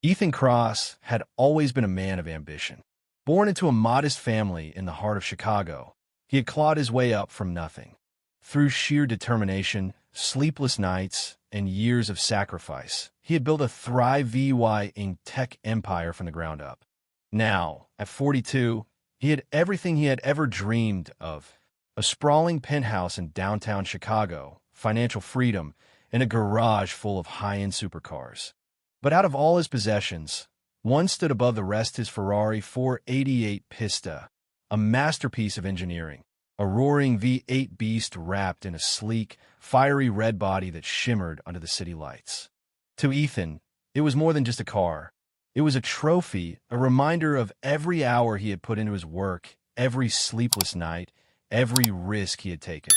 Ethan Cross had always been a man of ambition. Born into a modest family in the heart of Chicago, he had clawed his way up from nothing. Through sheer determination, sleepless nights, and years of sacrifice, he had built a Thrive VY Inc. tech empire from the ground up. Now, at 42, he had everything he had ever dreamed of: a sprawling penthouse in downtown Chicago, financial freedom, and a garage full of high-end supercars. But out of all his possessions, one stood above the rest: his Ferrari 488 Pista, a masterpiece of engineering, a roaring V8 beast wrapped in a sleek, fiery red body that shimmered under the city lights. To Ethan, it was more than just a car. It was a trophy, a reminder of every hour he had put into his work, every sleepless night, every risk he had taken.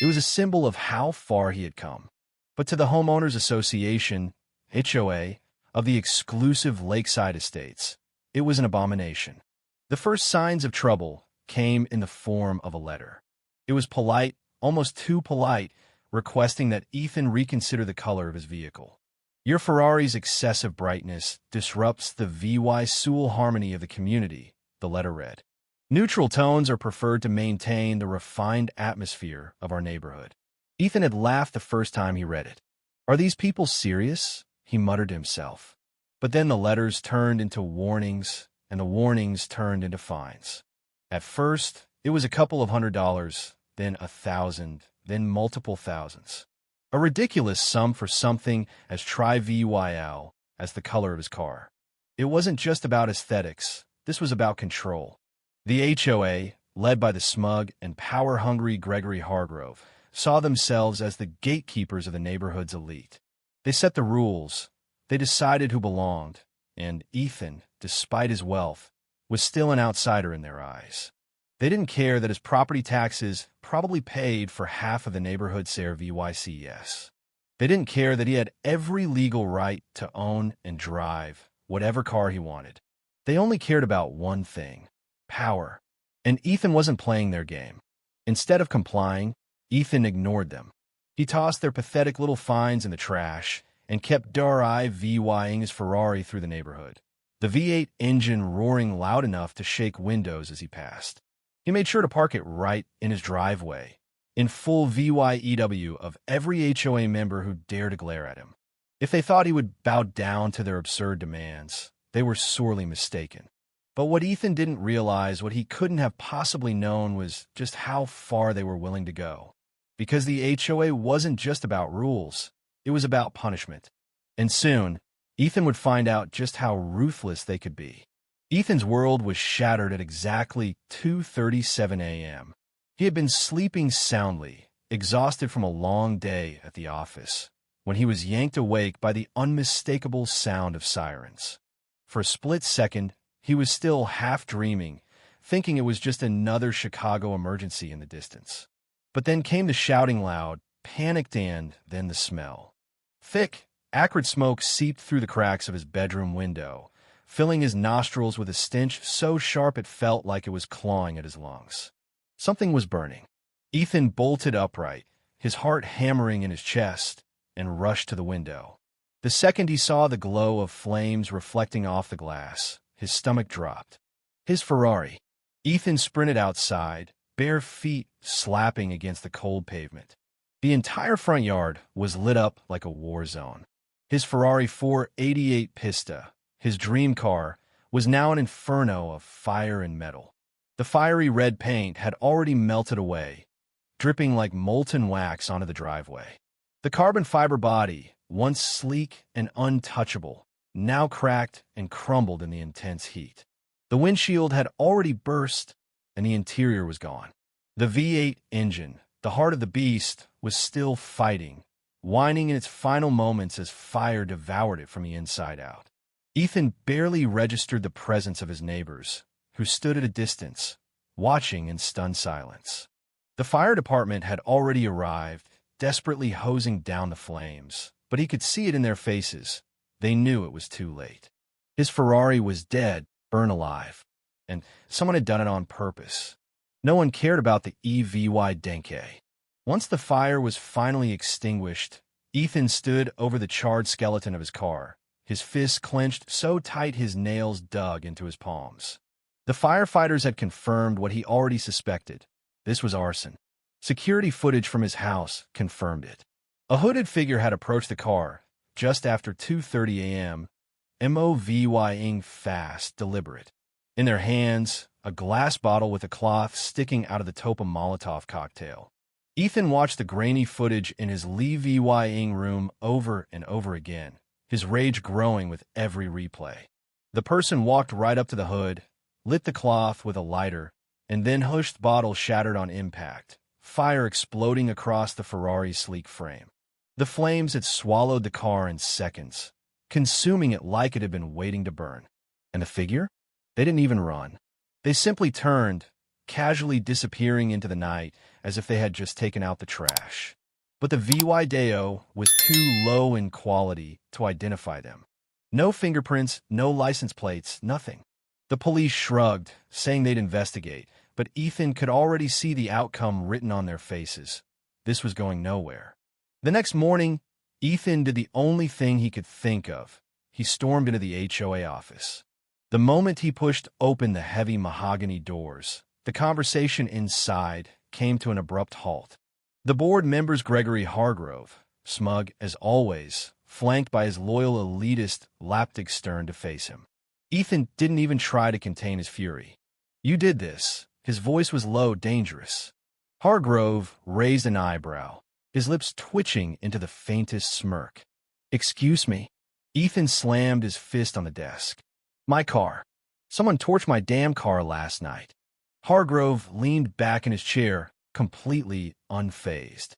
It was a symbol of how far he had come. But to the Homeowners Association, HOA, of the exclusive Lakeside Estates, it was an abomination. The first signs of trouble came in the form of a letter. It was polite, almost too polite, requesting that Ethan reconsider the color of his vehicle. "Your Ferrari's excessive brightness disrupts the visual harmony of the community," the letter read. "Neutral tones are preferred to maintain the refined atmosphere of our neighborhood." Ethan had laughed the first time he read it. "Are these people serious?" he muttered to himself. But then the letters turned into warnings, and the warnings turned into fines. At first, it was a couple of $100, then 1,000, then multiple thousands. A ridiculous sum for something as trivial as the color of his car. It wasn't just about aesthetics. This was about control. The HOA, led by the smug and power-hungry Gregory Hargrove, saw themselves as the gatekeepers of the neighborhood's elite. They set the rules. They decided who belonged. And Ethan, despite his wealth, was still an outsider in their eyes. They didn't care that his property taxes probably paid for half of the neighborhood's share of VYCS. They didn't care that he had every legal right to own and drive whatever car he wanted. They only cared about one thing: power. And Ethan wasn't playing their game. Instead of complying, Ethan ignored them. He tossed their pathetic little fines in the trash and kept driving his Ferrari through the neighborhood, the V8 engine roaring loud enough to shake windows as he passed. He made sure to park it right in his driveway, in full VYEW of every HOA member who dared to glare at him. If they thought he would bow down to their absurd demands, they were sorely mistaken. But what Ethan didn't realize, what he couldn't have possibly known, was just how far they were willing to go. Because the HOA wasn't just about rules, it was about punishment. And soon, Ethan would find out just how ruthless they could be. Ethan's world was shattered at exactly 2:37 a.m. He had been sleeping soundly, exhausted from a long day at the office, when he was yanked awake by the unmistakable sound of sirens. For a split second, he was still half dreaming, thinking it was just another Chicago emergency in the distance. But then came the shouting loud, panicked, and then the smell. Thick, acrid smoke seeped through the cracks of his bedroom window, filling his nostrils with a stench so sharp it felt like it was clawing at his lungs. Something was burning. Ethan bolted upright, his heart hammering in his chest, and rushed to the window. The second he saw the glow of flames reflecting off the glass, his stomach dropped. His Ferrari. Ethan sprinted outside, bare feet slapping against the cold pavement. The entire front yard was lit up like a war zone. His Ferrari 488 Pista, his dream car, was now an inferno of fire and metal. The fiery red paint had already melted away, dripping like molten wax onto the driveway. The carbon fiber body, once sleek and untouchable, now cracked and crumbled in the intense heat. The windshield had already burst, and the interior was gone. The V8 engine, the heart of the beast, was still fighting, whining in its final moments as fire devoured it from the inside out. Ethan barely registered the presence of his neighbors, who stood at a distance, watching in stunned silence. The fire department had already arrived, desperately hosing down the flames, but he could see it in their faces. They knew it was too late. His Ferrari was dead, burned alive, and someone had done it on purpose. No one cared about the EVY Denke. Once the fire was finally extinguished, Ethan stood over the charred skeleton of his car, his fists clenched so tight his nails dug into his palms. The firefighters had confirmed what he already suspected. This was arson. Security footage from his house confirmed it. A hooded figure had approached the car just after 2:30 a.m., moving fast, deliberate. In their hands, a glass bottle with a cloth sticking out of the top of Molotov cocktail. Ethan watched the grainy footage in his living room over and over again, his rage growing with every replay. The person walked right up to the hood, lit the cloth with a lighter, and then hushed the bottle shattered on impact, fire exploding across the Ferrari's sleek frame. The flames had swallowed the car in seconds, consuming it like it had been waiting to burn. And the figure? They didn't even run. They simply turned, casually disappearing into the night as if they had just taken out the trash. But the video was too low in quality to identify them. No fingerprints, no license plates, nothing. The police shrugged, saying they'd investigate, but Ethan could already see the outcome written on their faces. This was going nowhere. The next morning, Ethan did the only thing he could think of. He stormed into the HOA office. The moment he pushed open the heavy mahogany doors, the conversation inside came to an abrupt halt. The board members Gregory Hargrove, smug as always, flanked by his loyal elitist Laptic Stern to face him. Ethan didn't even try to contain his fury. "You did this." His voice was low, dangerous. Hargrove raised an eyebrow, his lips twitching into the faintest smirk. "Excuse me." Ethan slammed his fist on the desk. "My car. Someone torched my damn car last night." Hargrove leaned back in his chair, completely unfazed.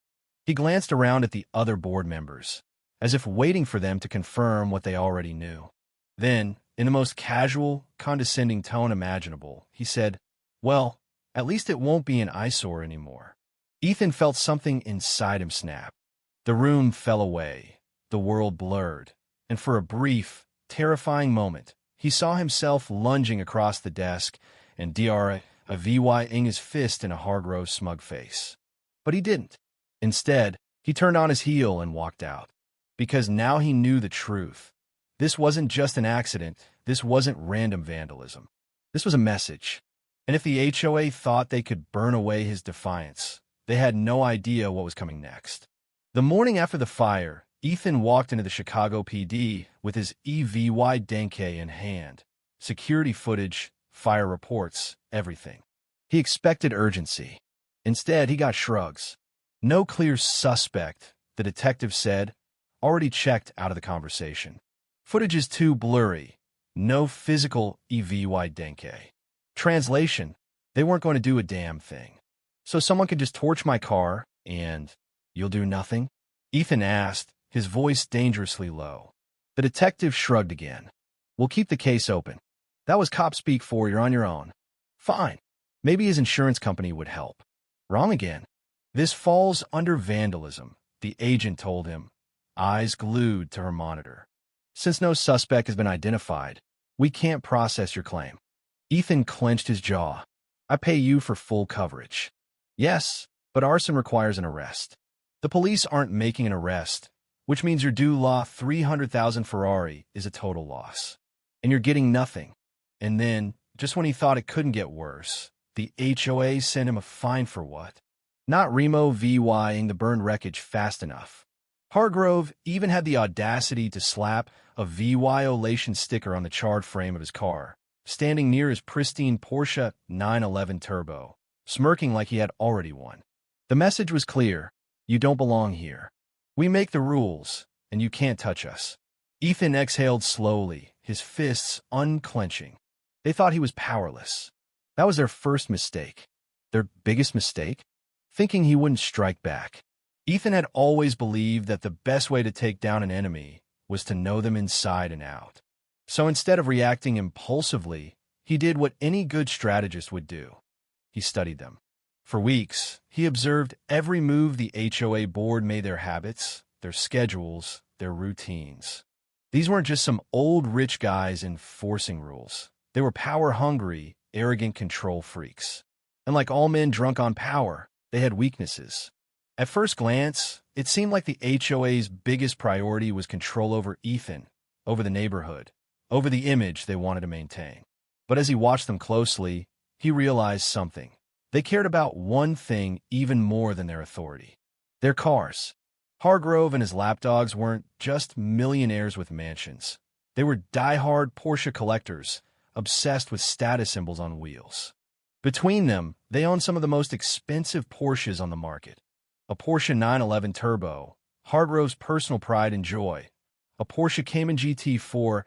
He glanced around at the other board members, as if waiting for them to confirm what they already knew. Then, in the most casual, condescending tone imaginable, he said, "Well, at least it won't be an eyesore anymore." Ethan felt something inside him snap. The room fell away, the world blurred, and for a brief, terrifying moment, he saw himself lunging across the desk and DRAVYing his fist in a Hargrove's smug face. But he didn't. Instead, he turned on his heel and walked out. Because now he knew the truth. This wasn't just an accident. This wasn't random vandalism. This was a message. And if the HOA thought they could burn away his defiance, they had no idea what was coming next. The morning after the fire, Ethan walked into the Chicago PD with his EVY Denke in hand. Security footage, fire reports, everything. He expected urgency. Instead, he got shrugs. "No clear suspect," the detective said, already checked out of the conversation. "Footage is too blurry. No physical EVY Denke." Translation: they weren't going to do a damn thing. "So someone could just torch my car, and you'll do nothing?" Ethan asked, his voice dangerously low. The detective shrugged again. "We'll keep the case open. That was cop speak for you're on your own." "Fine. Maybe his insurance company would help." "Wrong again." "This falls under vandalism," the agent told him, eyes glued to her monitor. "Since no suspect has been identified, we can't process your claim." Ethan clenched his jaw. "I pay you for full coverage." "Yes, but arson requires an arrest." "The police aren't making an arrest, which means your due law 300,000 Ferrari is a total loss. And you're getting nothing." And then, just when he thought it couldn't get worse, the HOA sent him a fine for what? Not removing the burned wreckage fast enough. Hargrove even had the audacity to slap a violation sticker on the charred frame of his car, standing near his pristine Porsche 911 Turbo, smirking like he had already won. The message was clear: you don't belong here. We make the rules, and you can't touch us. Ethan exhaled slowly, his fists unclenching. They thought he was powerless. That was their first mistake. Their biggest mistake? Thinking he wouldn't strike back. Ethan had always believed that the best way to take down an enemy was to know them inside and out. So instead of reacting impulsively, he did what any good strategist would do. He studied them. For weeks, he observed every move the HOA board made, their habits, their schedules, their routines. These weren't just some old rich guys enforcing rules. They were power-hungry, arrogant control freaks. And like all men drunk on power, they had weaknesses. At first glance, it seemed like the HOA's biggest priority was control over Ethan, over the neighborhood, over the image they wanted to maintain. But as he watched them closely, he realized something. They cared about one thing even more than their authority: their cars. Hargrove and his lapdogs weren't just millionaires with mansions. They were die-hard Porsche collectors, obsessed with status symbols on wheels. Between them, they owned some of the most expensive Porsches on the market. A Porsche 911 Turbo, Hargrove's personal pride and joy. A Porsche Cayman GT4,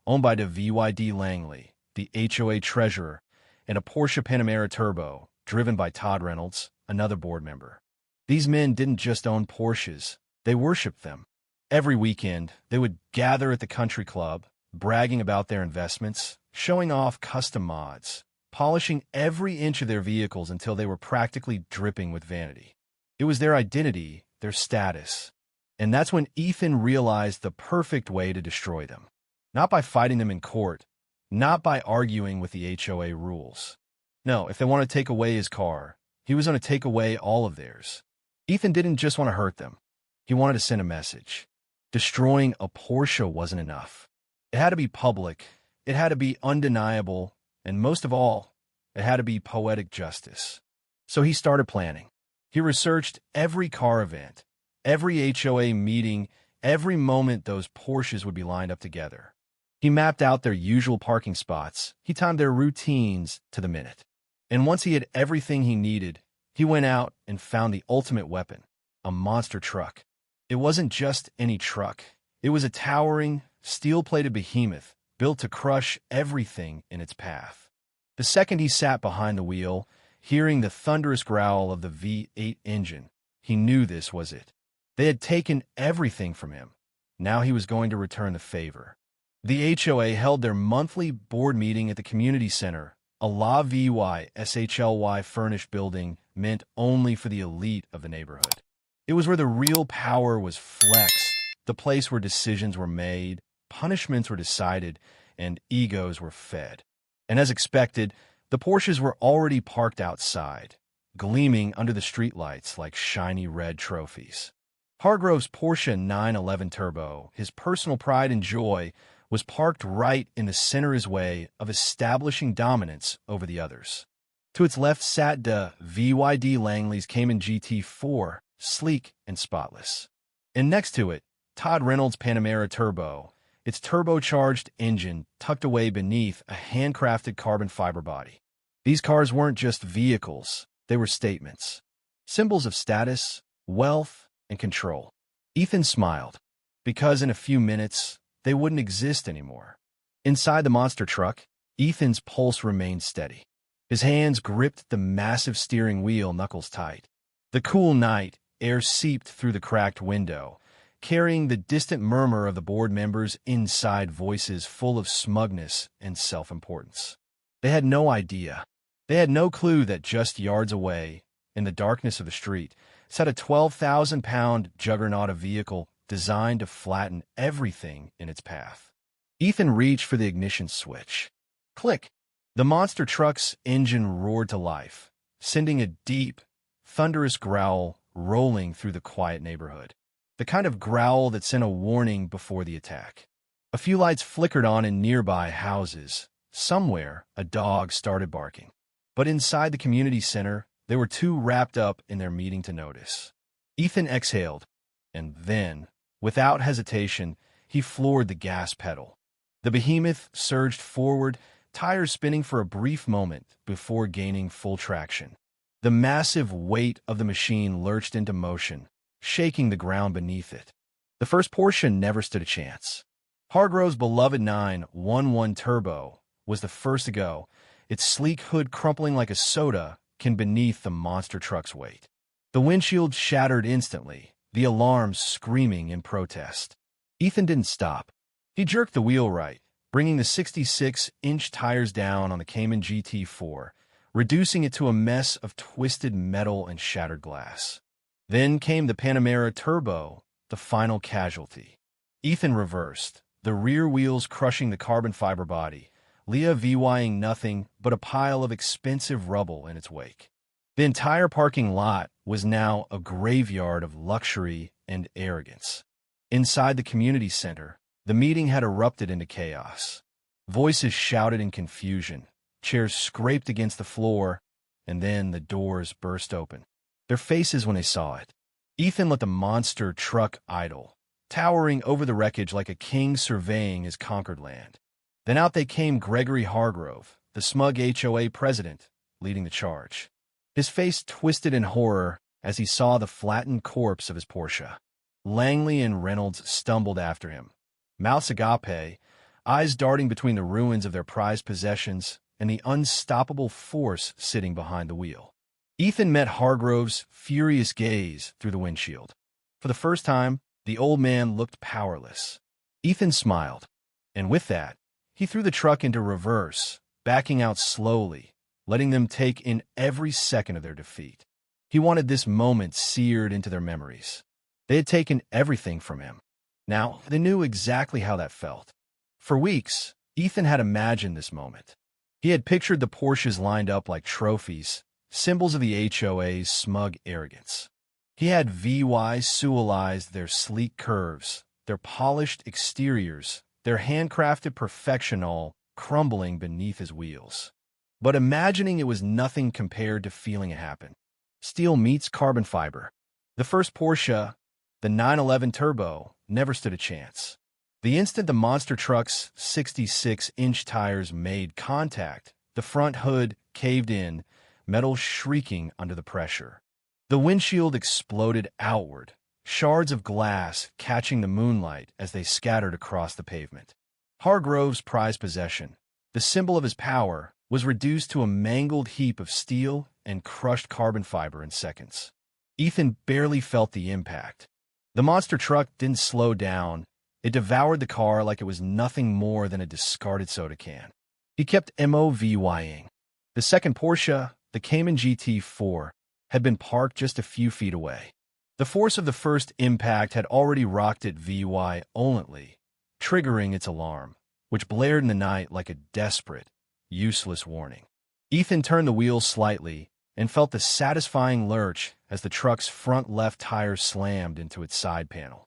owned by the VYD Langley, the HOA treasurer, and a Porsche Panamera Turbo, driven by Todd Reynolds, another board member. These men didn't just own Porsches, they worshipped them. Every weekend, they would gather at the country club, bragging about their investments, showing off custom mods, polishing every inch of their vehicles until they were practically dripping with vanity. It was their identity, their status. And that's when Ethan realized the perfect way to destroy them. Not by fighting them in court, not by arguing with the HOA rules. No, if they want to take away his car, he was going to take away all of theirs. Ethan didn't just want to hurt them. He wanted to send a message. Destroying a Porsche wasn't enough. It had to be public, it had to be undeniable, and most of all, it had to be poetic justice. So he started planning. He researched every car event, every HOA meeting, every moment those Porsches would be lined up together. He mapped out their usual parking spots. He timed their routines to the minute. And once he had everything he needed, he went out and found the ultimate weapon, a monster truck. It wasn't just any truck. It was a towering, steel-plated behemoth built to crush everything in its path. The second he sat behind the wheel, hearing the thunderous growl of the V8 engine, he knew this was it. They had taken everything from him. Now he was going to return the favor. The HOA held their monthly board meeting at the community center, a La Vie SHLY furnished building meant only for the elite of the neighborhood. It was where the real power was flexed, the place where decisions were made, punishments were decided, and egos were fed. And as expected, the Porsches were already parked outside, gleaming under the streetlights like shiny red trophies. Hargrove's Porsche 911 Turbo, his personal pride and joy, was parked right in the center his way of establishing dominance over the others. To its left sat the VYD Langley's Cayman GT4, sleek and spotless. And next to it, Todd Reynolds' Panamera Turbo, its turbocharged engine tucked away beneath a handcrafted carbon fiber body. These cars weren't just vehicles, they were statements. Symbols of status, wealth, and control. Ethan smiled, because in a few minutes, they wouldn't exist anymore. Inside the monster truck, Ethan's pulse remained steady. His hands gripped the massive steering wheel knuckles tight. The cool night air seeped through the cracked window, carrying the distant murmur of the board members' inside voices full of smugness and self-importance. They had no idea. They had no clue that just yards away, in the darkness of the street, sat a 12,000-pound juggernaut of vehicle designed to flatten everything in its path. Ethan reached for the ignition switch. Click! The monster truck's engine roared to life, sending a deep, thunderous growl rolling through the quiet neighborhood. The kind of growl that sent a warning before the attack. A few lights flickered on in nearby houses. Somewhere, a dog started barking. But inside the community center, they were too wrapped up in their meeting to notice. Ethan exhaled, and then, without hesitation, he floored the gas pedal. The behemoth surged forward, tires spinning for a brief moment before gaining full traction. The massive weight of the machine lurched into motion, shaking the ground beneath it. The first Porsche never stood a chance. Hargrove's beloved 911 Turbo was the first to go, its sleek hood crumpling like a soda can beneath the monster truck's weight. The windshield shattered instantly, the alarms screaming in protest. Ethan didn't stop. He jerked the wheel right, bringing the 66-inch tires down on the Cayman GT4, reducing it to a mess of twisted metal and shattered glass. Then came the Panamera Turbo, the final casualty. Ethan reversed, the rear wheels crushing the carbon fiber body, Leah VYing nothing but a pile of expensive rubble in its wake. The entire parking lot was now a graveyard of luxury and arrogance. Inside the community center, The meeting had erupted into chaos. Voices shouted in confusion, chairs scraped against the floor, and then the doors burst open. Their faces when they saw it. Ethan let the monster truck idle, towering over the wreckage like a king surveying his conquered land. Then out they came Gregory Hargrove, the smug HOA president, leading the charge. His face twisted in horror as he saw the flattened corpse of his Porsche. Langley and Reynolds stumbled after him, mouths agape, eyes darting between the ruins of their prized possessions and the unstoppable force sitting behind the wheel. Ethan met Hargrove's furious gaze through the windshield. For the first time, the old man looked powerless. Ethan smiled, and with that, he threw the truck into reverse, backing out slowly, letting them take in every second of their defeat. He wanted this moment seared into their memories. They had taken everything from him. Now, they knew exactly how that felt. For weeks, Ethan had imagined this moment. He had pictured the Porsches lined up like trophies, symbols of the HOA's smug arrogance. He had visualized their sleek curves, their polished exteriors, their handcrafted perfection all crumbling beneath his wheels. But imagining it was nothing compared to feeling it happen. Steel meets carbon fiber. The first Porsche, the 911 Turbo, never stood a chance. The instant the monster truck's 66-inch tires made contact, the front hood caved in, metal shrieking under the pressure. The windshield exploded outward, shards of glass catching the moonlight as they scattered across the pavement. Hargrove's prized possession, the symbol of his power, was reduced to a mangled heap of steel and crushed carbon fiber in seconds. Ethan barely felt the impact. The monster truck didn't slow down. It devoured the car like it was nothing more than a discarded soda can. He kept moving. The second Porsche, the Cayman GT4, had been parked just a few feet away. The force of the first impact had already rocked it violently, triggering its alarm, which blared in the night like a desperate, useless warning. Ethan turned the wheel slightly and felt the satisfying lurch as the truck's front left tire slammed into its side panel.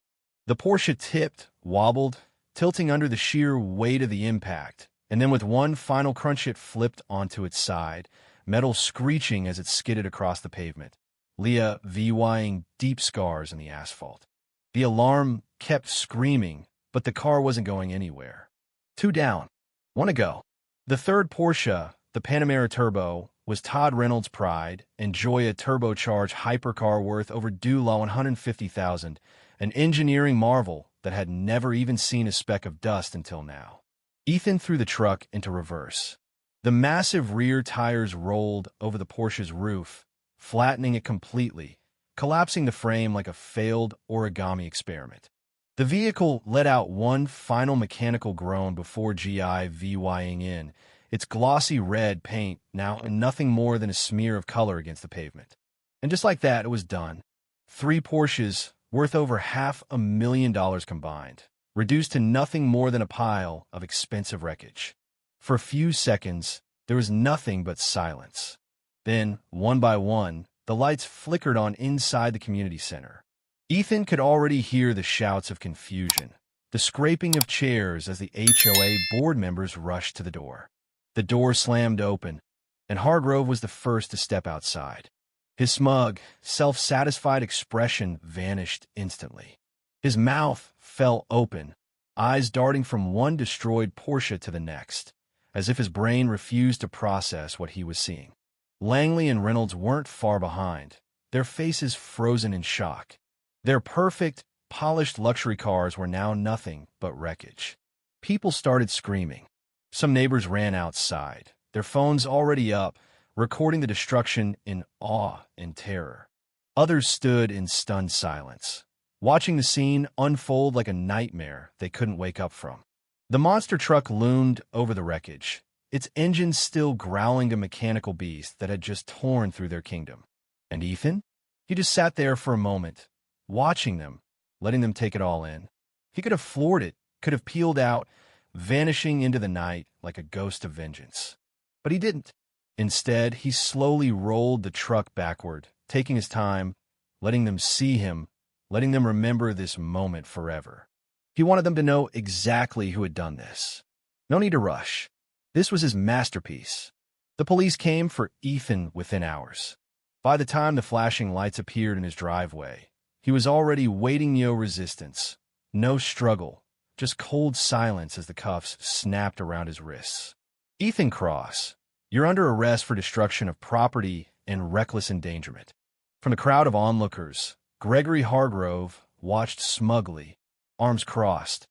The Porsche tipped, wobbled, tilting under the sheer weight of the impact, and then with one final crunch it flipped onto its side, metal screeching as it skidded across the pavement, leaving deep scars in the asphalt. The alarm kept screaming, but the car wasn't going anywhere. 2 down. 1 to go. The third Porsche, the Panamera Turbo, was Todd Reynolds' pride and joy, a turbocharged hypercar worth overdue $150,000, an engineering marvel that had never even seen a speck of dust until now. Ethan threw the truck into reverse. The massive rear tires rolled over the Porsche's roof, flattening it completely, collapsing the frame like a failed origami experiment. The vehicle let out one final mechanical groan before giving in, its glossy red paint now nothing more than a smear of color against the pavement. And just like that, it was done. 3 Porsches, worth over $500,000 combined, reduced to nothing more than a pile of expensive wreckage. For a few seconds, there was nothing but silence. Then, one by one, the lights flickered on inside the community center. Ethan could already hear the shouts of confusion, the scraping of chairs as the HOA board members rushed to the door. The door slammed open, and Hargrove was the first to step outside. His smug, self-satisfied expression vanished instantly. His mouth fell open, eyes darting from one destroyed Porsche to the next, as if his brain refused to process what he was seeing. Langley and Reynolds weren't far behind, their faces frozen in shock. Their perfect, polished luxury cars were now nothing but wreckage. People started screaming. Some neighbors ran outside, their phones already up, recording the destruction in awe and terror. Others stood in stunned silence, watching the scene unfold like a nightmare they couldn't wake up from. The monster truck loomed over the wreckage, its engine still growling a mechanical beast that had just torn through their kingdom. And Ethan? He just sat there for a moment, watching them, letting them take it all in. He could have floored it, could have peeled out, vanishing into the night like a ghost of vengeance. But he didn't. Instead, he slowly rolled the truck backward, taking his time, letting them see him, letting them remember this moment forever. He wanted them to know exactly who had done this. No need to rush. This was his masterpiece. The police came for Ethan within hours. By the time the flashing lights appeared in his driveway, he was already waiting no resistance, no struggle, just cold silence as the cuffs snapped around his wrists. Ethan Cross, you're under arrest for destruction of property and reckless endangerment. From the crowd of onlookers, Gregory Hargrove watched smugly, arms crossed,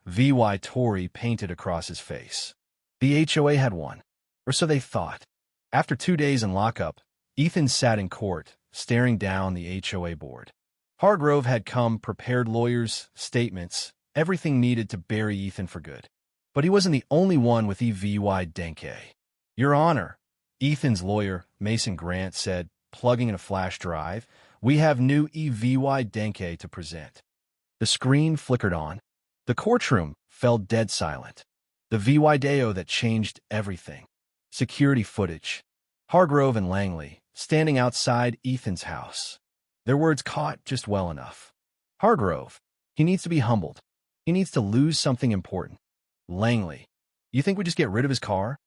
VY Tory painted across his face. The HOA had won, or so they thought. After 2 days in lockup, Ethan sat in court, staring down the HOA board. Hargrove had come prepared lawyers, statements, everything needed to bury Ethan for good. But he wasn't the only one with EVY Denke. Your Honor, Ethan's lawyer, Mason Grant, said, plugging in a flash drive, we have new EVY Denke to present. The screen flickered on. The courtroom fell dead silent. The video that changed everything. Security footage. Hargrove and Langley, standing outside Ethan's house. Their words caught just well enough. Hargrove, he needs to be humbled. He needs to lose something important. Langley, you think we just get rid of his car?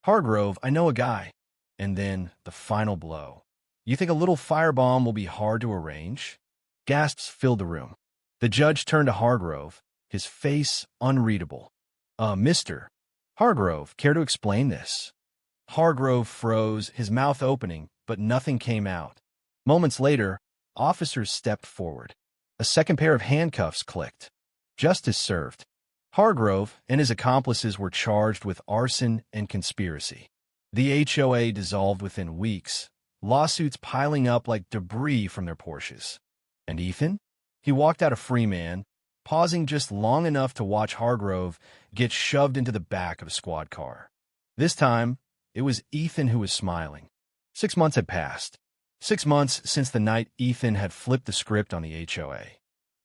Hargrove, I know a guy. And then the final blow. You think a little firebomb will be hard to arrange? Gasps filled the room. The judge turned to Hargrove, his face unreadable. Mr. Hargrove, care to explain this? Hargrove froze, his mouth opening, but nothing came out. Moments later, officers stepped forward. A second pair of handcuffs clicked. Justice served. Hargrove and his accomplices were charged with arson and conspiracy. The HOA dissolved within weeks, lawsuits piling up like debris from their Porsches. And Ethan? He walked out a free man, pausing just long enough to watch Hargrove get shoved into the back of a squad car. This time, it was Ethan who was smiling. 6 months had passed. 6 months since the night Ethan had flipped the script on the HOA.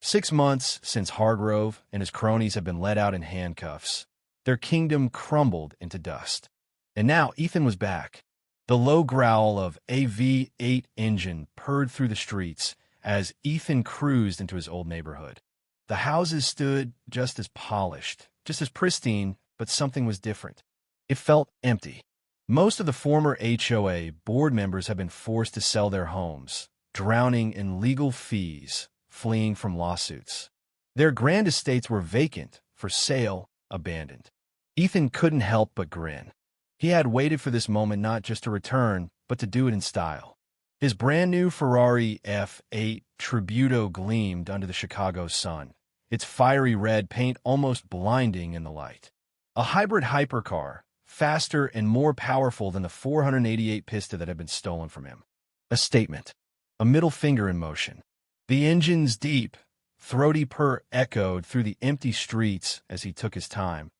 6 months since Hargrove and his cronies had been let out in handcuffs. Their kingdom crumbled into dust. And now Ethan was back. The low growl of a V8 engine purred through the streets as Ethan cruised into his old neighborhood. The houses stood just as polished, just as pristine, but something was different. It felt empty. Most of the former HOA board members had been forced to sell their homes, drowning in legal fees, fleeing from lawsuits. Their grand estates were vacant, for sale, abandoned. Ethan couldn't help but grin. He had waited for this moment not just to return, but to do it in style. His brand-new Ferrari F8 Tributo gleamed under the Chicago sun, its fiery red paint almost blinding in the light. A hybrid hypercar, faster and more powerful than the 488 Pista that had been stolen from him. A statement, a middle finger in motion. The engine's deep, throaty purr echoed through the empty streets as he took his time,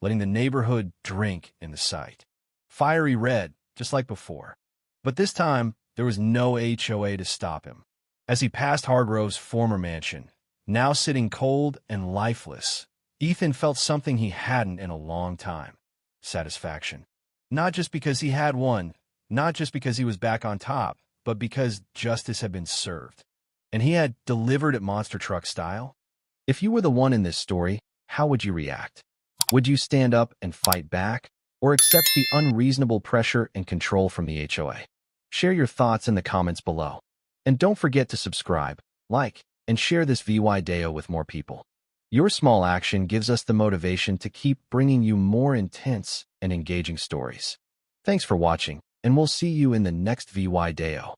letting the neighborhood drink in the sight. Fiery red, just like before. But this time, there was no HOA to stop him. As he passed Hargrove's former mansion, now sitting cold and lifeless, Ethan felt something he hadn't in a long time. Satisfaction. Not just because he had won, not just because he was back on top, but because justice had been served. And he had delivered it monster truck style. If you were the one in this story, how would you react? Would you stand up and fight back, or accept the unreasonable pressure and control from the HOA? Share your thoughts in the comments below. And don't forget to subscribe, like, and share this video with more people. Your small action gives us the motivation to keep bringing you more intense and engaging stories. Thanks for watching, and we'll see you in the next video.